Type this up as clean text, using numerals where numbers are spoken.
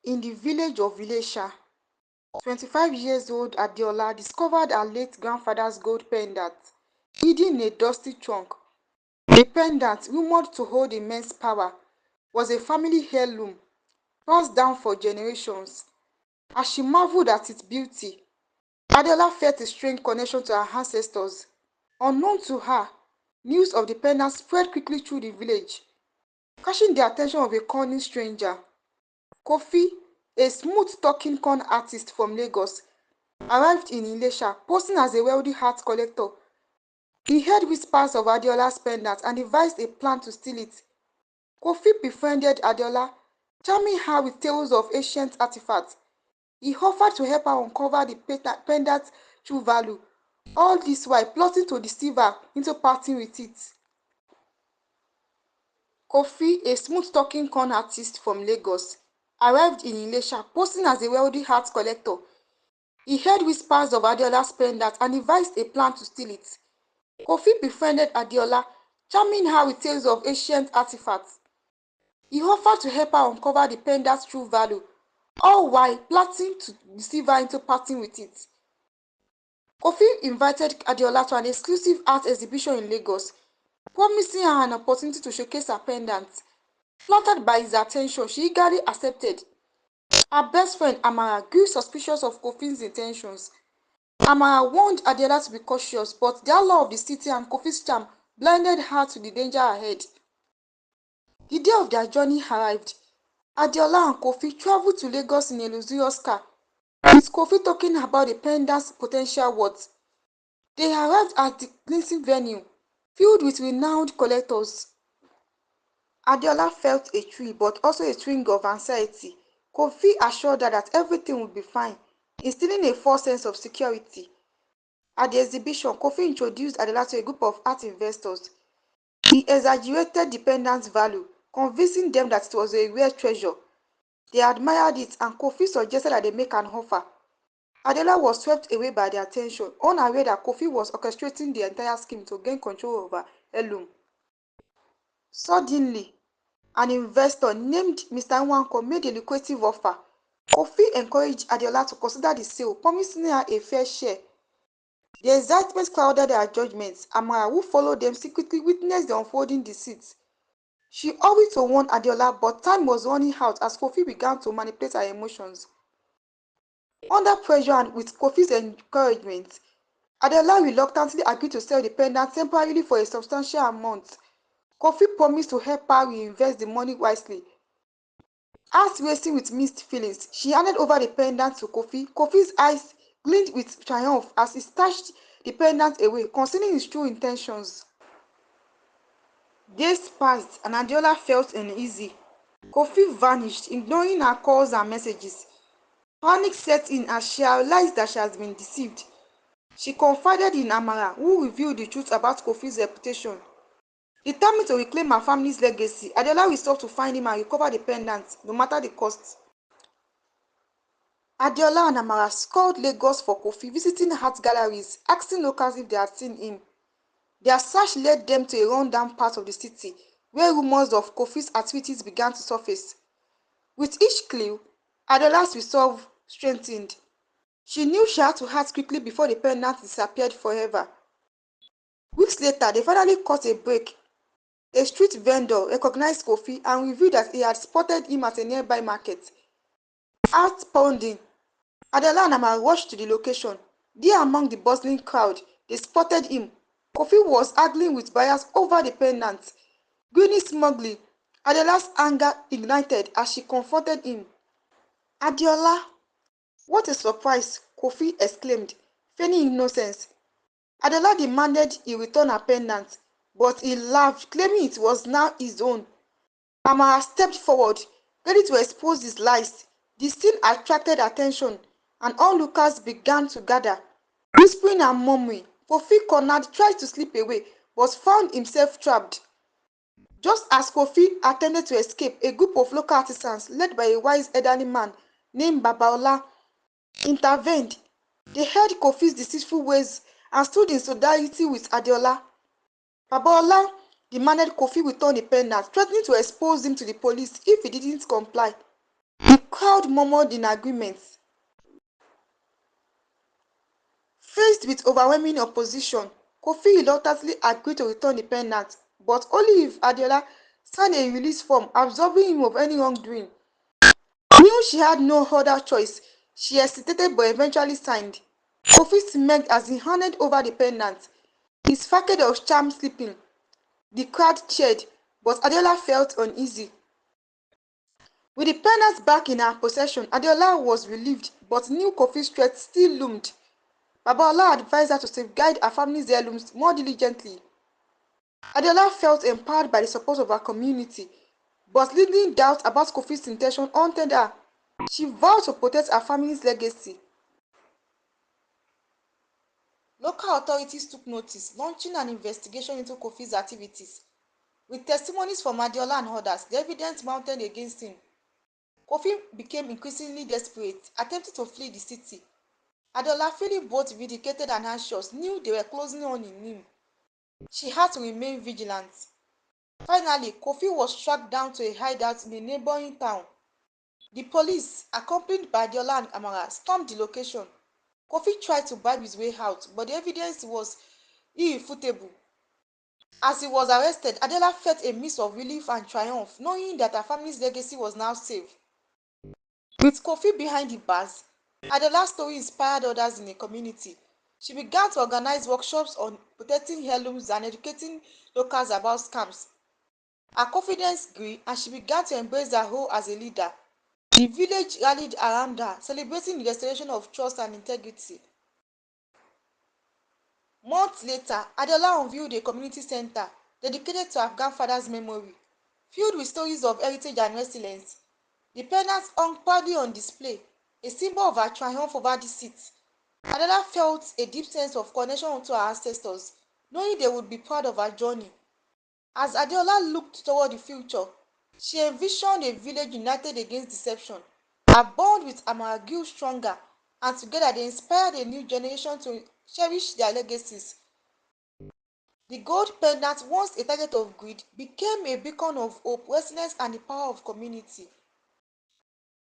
In the village of Ilesha, 25 years old Adiola discovered her late grandfather's gold pendant hidden in a dusty trunk. The pendant, rumored to hold immense power, was a family heirloom passed down for generations. As she marveled at its beauty, Adiola felt a strange connection to her ancestors. Unknown to her, news of the pendant spread quickly through the village, catching the attention of a cunning stranger. Kofi, a smooth-talking con artist from Lagos, arrived in Ilesha, posing as a wealthy art collector. He heard whispers of Adeola's pendant and devised a plan to steal it. Kofi befriended Adeola, charming her with tales of ancient artifacts. He offered to help her uncover the pendant's true value, all this while plotting to deceive her into parting with it. Kofi, a smooth-talking con artist from Lagos, arrived in Ilesha, posing as a wealthy art collector. He heard whispers of Adeola's pendant and devised a plan to steal it. Kofi befriended Adeola, charming her with tales of ancient artifacts. He offered to help her uncover the pendant's true value, all while plotting to deceive her into parting with it. Kofi invited Adeola to an exclusive art exhibition in Lagos, promising her an opportunity to showcase her pendant. Flattered by his attention, she eagerly accepted. Her best friend Amara grew suspicious of Kofi's intentions. Amara warned Adeola to be cautious, but their love of the city and Kofi's charm blinded her to the danger ahead. The day of their journey arrived. Adeola and Kofi traveled to Lagos in a luxurious car, with Kofi talking about the pendant's potential worth. They arrived at the glittering venue, filled with renowned collectors. Adeola felt a thrill, but also a twinge of anxiety. Kofi assured her that everything would be fine, instilling a false sense of security. At the exhibition, Kofi introduced Adeola to a group of art investors. He exaggerated the pendant's value, convincing them that it was a rare treasure. They admired it, and Kofi suggested that they make an offer. Adeola was swept away by the attention, unaware that Kofi was orchestrating the entire scheme to gain control over heirloom. Suddenly, an investor named Mr. Nwanko made a lucrative offer. Kofi encouraged Adeola to consider the sale, promising her a fair share. The excitement clouded her judgment. Amara, who followed them secretly, witnessed the unfolding deceit. She hurried to warn Adeola, but time was running out as Kofi began to manipulate her emotions. Under pressure and with Kofi's encouragement, Adeola reluctantly agreed to sell the pendant temporarily for a substantial amount. Kofi promised to help her reinvest the money wisely. Heart racing with mixed feelings, she handed over the pendant to Kofi. Kofi's eyes gleamed with triumph as he snatched the pendant away, concealing his true intentions. Days passed and Adeola felt uneasy. Kofi vanished, ignoring her calls and messages. Panic set in as she realized that she has been deceived. She confided in Amara, who revealed the truth about Kofi's reputation. Determined to reclaim her family's legacy, Adeola resolved to find him and recover the pendant, no matter the cost. Adeola and Amara scoured Lagos for Kofi, visiting art galleries, asking locals if they had seen him. Their search led them to a run-down part of the city, where rumors of Kofi's activities began to surface. With each clue, Adeola's resolve strengthened. She knew she had to act quickly before the pendant disappeared forever. Weeks later, they finally caught a break. A street vendor recognized Kofi and revealed that he had spotted him at a nearby market. Heart pounding, Adeola and Amara rushed to the location. There among the bustling crowd, they spotted him. Kofi was haggling with buyers over the pendant. Grinning smugly, Adeola's anger ignited as she confronted him. "Adeola, what a surprise!" Kofi exclaimed, feigning innocence. Adeola demanded he return her pendant, but he laughed, claiming it was now his own. Amara stepped forward, ready to expose his lies. The scene attracted attention, and onlookers began to gather. Whispering and murmuring, Kofi cornered tried to slip away, but found himself trapped. Just as Kofi attempted to escape, a group of local artisans, led by a wise elderly man named Babaola, intervened. They heard Kofi's deceitful ways and stood in solidarity with Adeola. Babaola demanded Kofi return the pendant, threatening to expose him to the police if he didn't comply. The crowd murmured in agreement. Faced with overwhelming opposition, Kofi reluctantly agreed to return the pendant, but only if Adeola signed a release form absolving him of any wrongdoing. Knew she had no other choice, she hesitated but eventually signed. Kofi smirked as he handed over the pendant, his facade of charm sleeping. The crowd cheered, but Adeola felt uneasy. With the pendant back in her possession, Adeola was relieved, but knew Kofi's threat still loomed. Babalola advised her to safeguard her family's heirlooms more diligently. Adeola felt empowered by the support of her community, but leading doubt about Kofi's intention haunted her. She vowed to protect her family's legacy. Local authorities took notice, launching an investigation into Kofi's activities. With testimonies from Adeola and others, the evidence mounted against him. Kofi became increasingly desperate, attempting to flee the city. Adeola, feeling both vindicated and anxious, knew they were closing on him. She had to remain vigilant. Finally, Kofi was tracked down to a hideout in a neighboring town. The police, accompanied by Adeola and Amara, stormed the location. Kofi tried to bribe his way out, but the evidence was irrefutable. As he was arrested, Adeola felt a mix of relief and triumph, knowing that her family's legacy was now safe. With Kofi behind the bars, Adeola's story inspired others in the community. She began to organize workshops on protecting heirlooms and educating locals about scams. Her confidence grew and she began to embrace her role as a leader. The village rallied around her, celebrating the restoration of trust and integrity. Months later, Adeola unveiled a community center dedicated to her grandfather's memory, filled with stories of heritage and resilience. The pendants hung proudly on display, a symbol of her triumph over deceit. Adeola felt a deep sense of connection to her ancestors, knowing they would be proud of her journey. As Adeola looked toward the future, she envisioned a village united against deception. Her bond with Amara grew stronger, and together they inspired a new generation to cherish their legacies. The gold pendant, once a target of greed, became a beacon of hope, resilience, and the power of community.